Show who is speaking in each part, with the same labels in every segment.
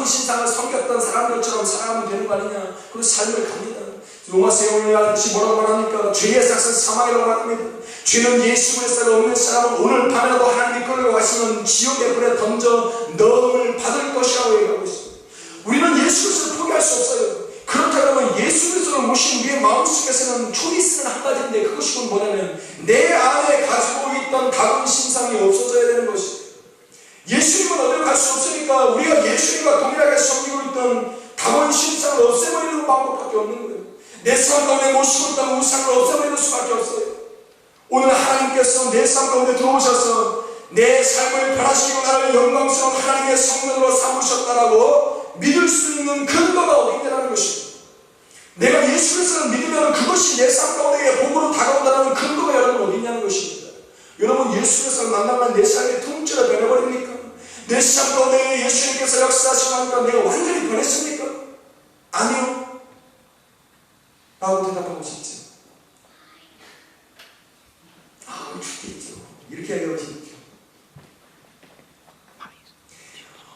Speaker 1: 신상을 섬겼던 사람들처럼 살아가면 되는 거 아니냐. 그런 삶을 갑니다. 로마서에 오늘 아저씨 뭐라고 말합니까? 죄의 삭은 사망이라고 말합니다. 죄는 예수 그리스도가 없는 사람은 오늘 밤에라도 하나님이 끌어가시면 지옥의 불에 던져 넣음을 받을 것이라고 얘기하고 있습니다. 우리는 예수 그리스도를 포기할 수 없어요. 그렇다면 예수 그리스도를 모신 우리의 마음속에서는 초이스는 한 가지인데, 그것이 뭐냐면 내 안에 가지고 있던 다른 신상이 없어져야 되는 것입니다. 예수님은 어디로 갈 수 없으니까 우리가 예수님과 동일하게 섬기고 있던 다른 신상을 없애버리는 방법밖에 없는 거예요. 내 삶 가운데 모시고 있던 우상을 없애버리는 수밖에 없어요. 오늘 하나님께서 내 삶 가운데 들어오셔서 내 삶을 변화시키고 나를 영광스러운 하나님의 성전으로 삼으셨다라고 믿을 수 있는 근거가 어디냐는 것입니다. 내가 예수 그리스도를 믿으면 그것이 내 삶 가운데 복으로 다가온다는 근거가 여러분 어디냐는 것입니다. 여러분 예수 그리스도를 만나면 내 삶이 통째로 변해버립니까? 내 삶 가운데 예수님께서 역사하시고 하니까 내가 완전히 변했습니까? 아니요 라고 대답하고 싶지. 죽겠죠. 이렇게 얘기하고 싶죠.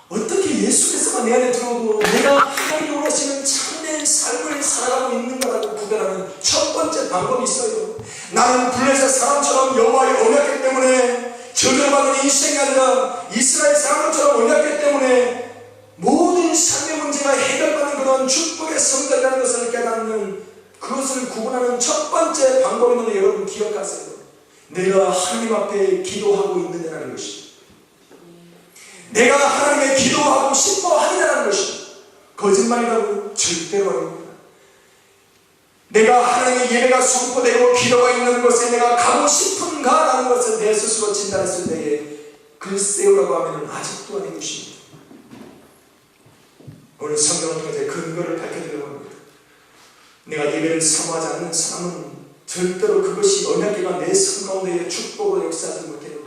Speaker 1: 어떻게 예수께서가 내 안에 들어오고 내가 하나님이 원하시는 참된 삶을 살아가고 있는가라고 구별하는 첫 번째 방법이 있어요. 나는 블레셋 사람처럼 여호와의 언약궤 때문에 저주받는 인생이 아니라 이스라엘 사람들처럼 언약궤 때문에 모든 삶의 문제가 해결받는 그런 축복의 성전이라는 것을 깨닫는, 그것을 구분하는 첫 번째 방법이 있는데 여러분 기억하세요. 내가 하나님 앞에 기도하고 있느냐는 것입니다. 내가 하나님의 기도하고 싶어 하느냐는 것입니다. 거짓말이라고 절대로 아닙니다. 내가 하나님의 예배가 선포되고 기도가 있는 곳에 내가 가고 싶은가 라는 것을 내 스스로 진단했을 때에 글쎄요라고 하면 아직도 아닌 것입니다. 오늘 성경을 통해서 근거를 밝혀드리려고 합니다. 내가 예배를 사모하지 않는 사람은 절대로 그것이 언약궤가 내 삶 가운데의 축복으로 역사하지 못해요.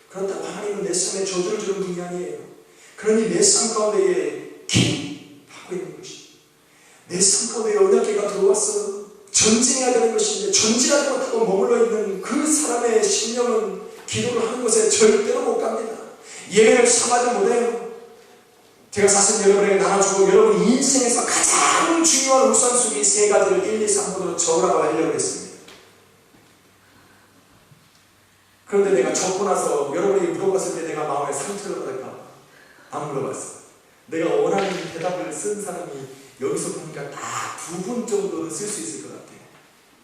Speaker 1: 그렇다고 하나님은 내 삶에 저주를 주는 분이 아니에요. 그러니 내 삶 가운데에 기도하고 있는 것입니다. 내 삶 가운데에 언약궤가 들어와서 전진해야 되는 것인데 전진하지 못하고 머물러 있는 그 사람의 심령은 기도를 하는 곳에 절대로 못 갑니다. 예배를 삼하지 못해요. 제가 사실 여러분에게 나눠주고 여러분 인생에서 가장 중요한 우선순위 세 가지를 1, 2, 3번으로 적으라고 하려고 했습니다. 그런데 내가 적고 나서 여러분이 물어봤을 때 내가 마음에 상처를 받을까 안 물어봤어요. 내가 원하는 대답을 쓴 사람이 여기서 보니까 딱 2분 정도는 쓸 수 있을 것 같아요.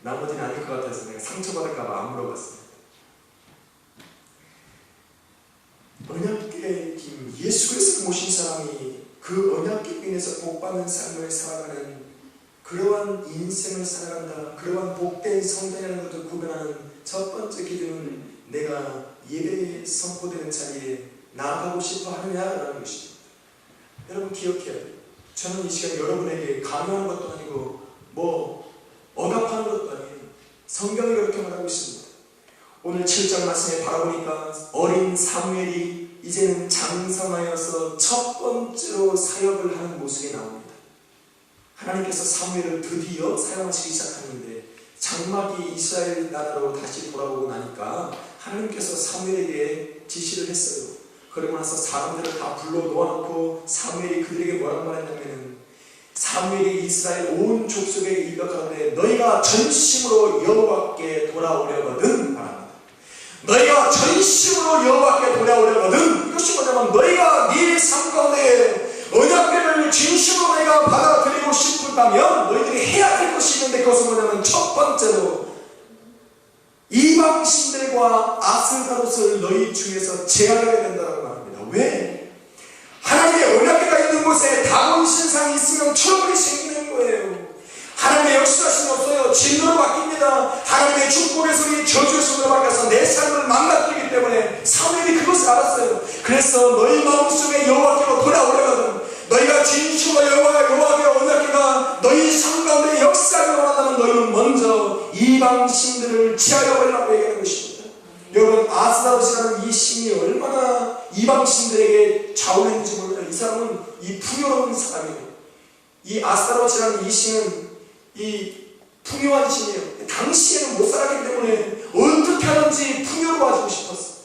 Speaker 1: 나머지는 아닐 것 같아서 내가 상처받을까 봐 안 물어봤어요. 언약궤 예수 그리스도를 모신 사람이 그 언약궤 인해서 복받는 삶을 살아가는 그러한 인생을 살아간다. 그러한 복된 성전이라는 것을 구별하는 첫 번째 기준은 내가 예배에 선포되는 자리에 나아가고 싶어 하느냐라는 것입니다. 여러분 기억해야 돼요. 저는 이 시간 여러분에게 강요하는 것도 아니고 억압하는 것도 아니에요. 성경이 그렇게 말하고 있습니다. 오늘 7장 말씀에 바라보니까 어린 사무엘이 이제는 장성하여서 첫 번째로 사역을 하는 모습이 나옵니다. 하나님께서 사무엘을 드디어 사용하시기 시작하는데 장막이 이스라엘 나라로 다시 돌아오고 나니까 하나님께서 사무엘에게 지시를 했어요. 그러고 나서 사람들을 다 불러 놓아놓고 사무엘이 그들에게 뭐라고 말했냐면 사무엘이 이스라엘 온 족속에게 일러가는데 너희가 전심으로 여호와께 돌아오려거든 말합니다. 너희가 전심으로 여호와께 돌아오려거든, 이것이 뭐냐면 너희가 네 삶 가운데 언약궤를 진심으로 내가 받아들이고 싶다면 너희들이 해야 할 것이 있는데 그것은 뭐냐면 첫 번째로 이방신들과 아스다롯을 너희 중에서 제하려야 된다고 말합니다. 왜? 하나님의 언약궤가 있는 곳에 다른 신상이 있으면 트러블이 생기는 거예요. 하나님의 역사하심이 없어요. 진노로 바뀝니다. 하나님의 축복의 소리, 저주의 소리로 바뀌어서 내 삶을 망가뜨리기 때문에 사무엘이 그것을 알았어요. 그래서 너희 마음속에 여호와께로 돌아오려거든 너희가 진심으로 여호와의 언약궤가 너희 삶 가운데 역사를 원한다면 너희는 먼저 이방신들을 지하여 버리라고 얘기하는 것입니다. 여러분 아스다롯이라는 이 신이 얼마나 이방신들에게 좌우했는지 몰라요. 이 사람은 이 풍요로운 사람이에요. 이 아스다롯이라는 이 신은 이 풍요한 신이에요. 당시에는 못 살았기 때문에 어떻게 하든지 풍요로워지고 싶었어요.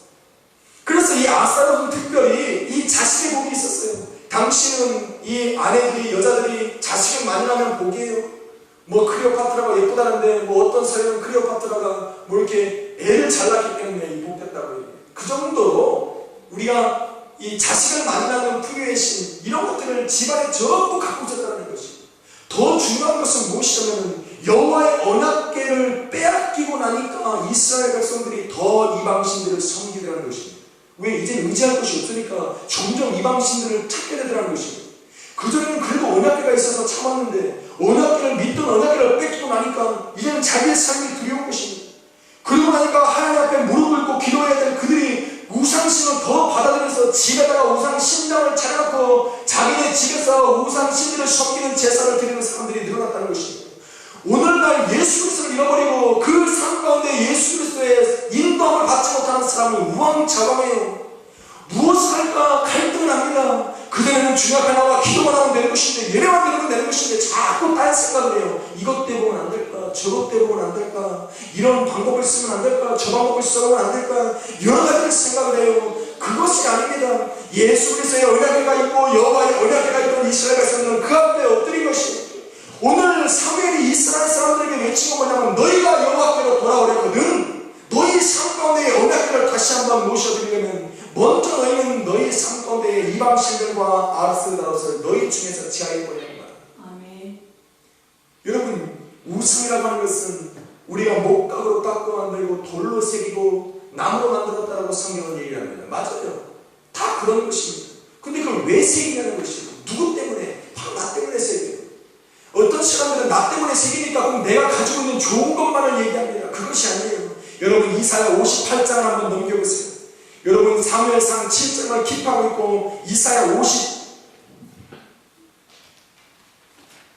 Speaker 1: 그래서 이 아스다롯은 특별히 이 자식의 복이 있었어요. 당신은 이 아내들이, 여자들이 자식을 많이 낳으면 복이에요. 뭐 클레오파트라가 예쁘다는데 뭐 어떤 사람은 클레오파트라가 뭐 이렇게 애를 잘 낳기 때문에 이 복됐다고 해요. 그 정도로 우리가 이 자식을 많이 낳는 부유의 신, 이런 것들을 집안에 전부 갖고 있었다는 것이. 더 중요한 것은 무엇이냐면 여호와의 언약궤를 빼앗기고 나니까 이스라엘 백성들이 더 이방신들을 섬기게 되는 것입니다. 왜? 이제 의지할 것이 없으니까 점점 이방신들을 찾게 되더라는 것입니다. 그전에는 그래도 언약궤가 있어서 참았는데 언약궤를 믿던 언약궤를 뺏기고 나니까 이제는 자기의 삶이 두려운 것입니다. 그러고 나니까 하나님 앞에 무릎 꿇고 기도해야 될 그들이 우상신을 더 받아들여서 집에다가 우상신당을 차려놓고 자기네 집에서 우상신들을 섬기는 제사를 드리는 사람들이 늘어났다는 것입니다. 오늘날 예수 그리스도를 잃어버리고 그 삶 가운데 예수 그리스도의 인도함을 받지 못하는 사람은 우왕좌왕해요. 무엇을 할까 갈등을 합니다. 그전에는 주님 앞에 나와 기도만 하면 되는 것인데, 예배만 드리면 되는 것인데 자꾸 딴 생각을 해요. 이것 때문에 안 될까? 저것 때문에 안 될까? 이런 방법을 쓰면 안 될까? 저 방법을 쓰면 안 될까? 여러 가지를 생각을 해요. 그것이 아닙니다. 예수 그리스도의 언약궤가 있고 여호와의 언약궤가 있던 이스라엘 백성들은 그 앞에 엎드린 것입니다. 오늘 사무엘이 이스라엘 사람들에게 외친 건 뭐냐면 너희가 여호와께로 돌아오려거든 너희 삶 가운데의 언약궤를 다시 한번 모셔드리려면 먼저 너희는 너희 삶 가운데의 이방신들과 아스다롯을 너희 중에서 제하여버려야 한다. 아멘. 여러분, 우상이라고 하는 것은 우리가 목각으로 깎고 만들고 돌로 새기고 나무로 만들었다라고 성경은 얘기를 합니다. 맞아요. 다 그런 것입니다. 근데 그걸 왜 새기냐는 것이에요. 누구 때문에? 바로 나 때문에 새겨요. 어떤 사람들은 나 때문에 새기니까 그럼 내가 가지고 있는 좋은 것만을 얘기합니다. 그것이 아니에요. 여러분, 이사야 58장을 한번 넘겨보세요. 여러분, 사무엘상 7장을 킵하고 있고 이사야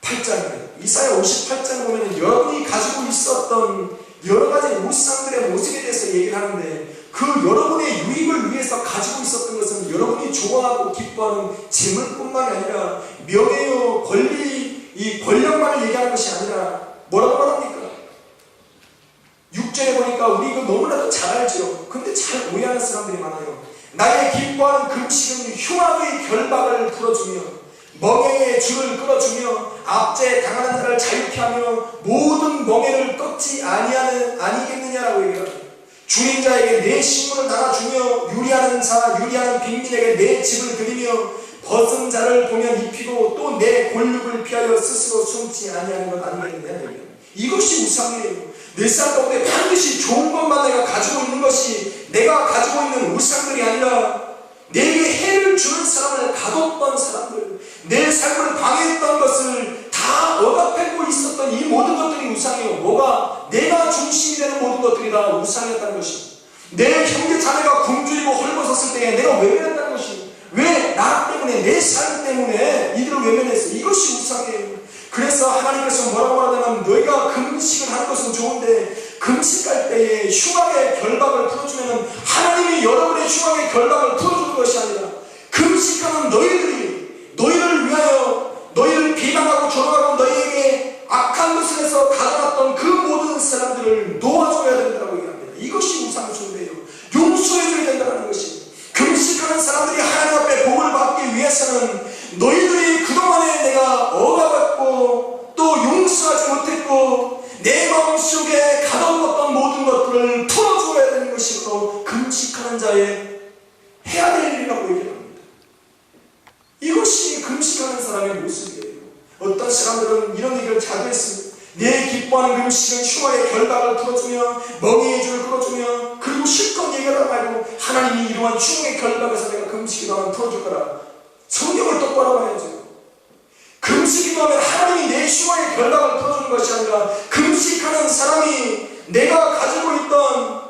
Speaker 1: 58장이에요. 이사야 58장 보면 여러분이 가지고 있었던 여러 가지 우상들의 모습에 대해서 얘기를 하는데, 그 여러분의 유익을 위해서 가지고 있었던 것은 여러분이 좋아하고 기뻐하는 재물뿐만이 아니라 명예요, 권리, 이 권력만을 얘기하는 것이 아니라 뭐라고 말합니까? 6절에 보니까 우리 이거 너무나도 잘 알죠. 근데 잘 오해하는 사람들이 많아요. 나의 기뻐하는 금식은 흉악의 결박을 풀어주며 멍에의 줄을 끌어주며 압제에 당하는 자를 자유케 하며 모든 멍에를 꺾지 아니겠느냐라고 얘기합니다. 주인 자에게 내 식물을 나눠주며 유리하는 빈민에게 내 집을 드리며 벗은 자를 보면 입히고 또 내 골육을 피하여 스스로 숨지 아니하는 것 아니겠느냐. 이것이 우상이에요. 내 삶 가운데 반드시 좋은 것만 내가 가지고 있는 것이, 내가 가지고 있는 우상들이 아니라 내게 해를 주는 사람을 가뒀던 사람들, 내 삶을 방해했던 것을 다 억압하고 있었던 이 모든 것들이 우상이에요. 뭐가? 내가 중심이 되는 모든 것들이 다 우상이었다는 것입니다. 내 형제 자매가 굶주리고 헐벗었을 때에 내가 외면했다는 것입니다. 왜? 나 때문에, 내 삶 때문에 이들을 외면했어. 이것이 우상이에요. 그래서 하나님께서 뭐라고 하냐면 너희가 금식을 하는 것은 좋은데 금식할 때에 흉악의 결박을 풀어주면 하나님이 여러분의 흉악의 결박을 풀어주는 것이 아니라 금식하는 너희를 위하여 너희를 비방하고 조롱하고 너희에게 악한 것을 해서 가져갔던 그 모든 사람들을 놓아줘야 된다고 얘기합니다. 이것이 우상 숭배예요. 용서해줘야 된다는 것입니다. 금식하는 사람들이 하나님 앞에 복을 받기 위해서는 너희들이 그동안에 내가 억압했고 또 용서하지 못했고 내 마음속에 가둬뒀던 모든 것들을 풀어줘야 되는 것이 바로 금식하는 자의 해야 될 일이라고 얘기합니다. 이것이 금식하는 사람의 모습이에요. 어떤 사람들은 이런 얘기를 자주 했습니다. 내 기뻐하는 금식은 흉악의 결박을 풀어주며 멍에의 줄을 끌어주며, 그리고 실컷 얘기하다 말고 하나님이 이러한 흉악의 결박에서 내가 금식기도하면 풀어줄 거라. 성경을 똑바로 봐야죠. 금식기도하면 하나님이 내 흉악의 결박을 풀어주는 것이 아니라 금식하는 사람이 내가 가지고 있던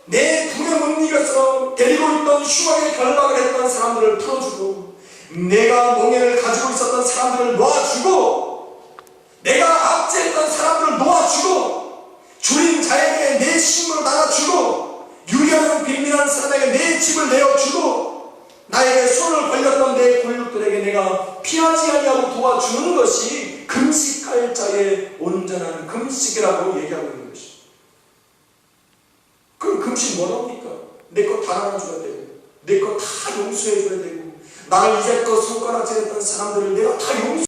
Speaker 1: 내 분에 못 이겨서 데리고 있던 흉악의 결박을 했던 사람들을 풀어주고, 내가 멍에를 가지고 있었던 사람들을 놓아주고, 내가 압제했던 사람들을 놓아주고, 주인 자에게 내 식물을 나눠주고, 유리하는 빈민한 사람에게 내 집을 내어주고, 나에게 손을 벌렸던 내 권력들에게 내가 피하지 아니하고 도와주는 것이 금식할 자의 온전한 금식이라고 얘기하고 있는 것입니다. 그럼 금식 뭐랍니까? 내 거 다 나눠줘야 되고, 내 거 다 용서해줘야 되고, 나를 이제껏 손가락질했던 사람들을 내가 다 용서